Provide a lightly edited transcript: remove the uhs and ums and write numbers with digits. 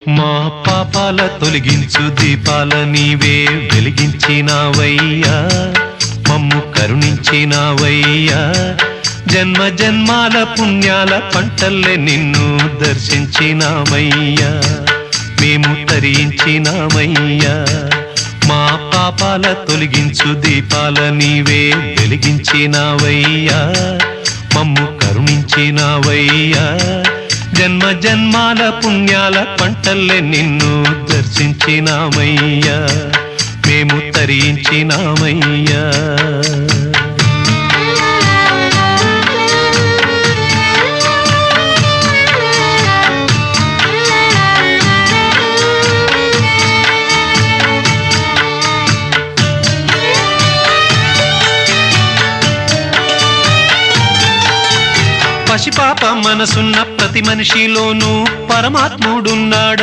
మా పాపాల తొలగించు దీపాల నీవే వెలిగించినావయ్యా, మమ్ము కరుణించినావయ్యా. జన్మ జన్మాల పుణ్యాల పంటల్లే నిన్ను దర్శించినామయ్యా, మేము తరించినామయ్యా. మా పాపాల తొలగించు దీపాల నీవే వెలిగించినావయ్యా, మమ్ము కరుణించినావయ్యా. జన్మ జన్మాల పుణ్యాల పంటల్లే నిన్ను దర్శించినామయ్యా, మేము తరించినామయ్యా. పసిపాప మనసున్న ప్రతి మనిషిలోనూ పరమాత్ముడున్నాడ.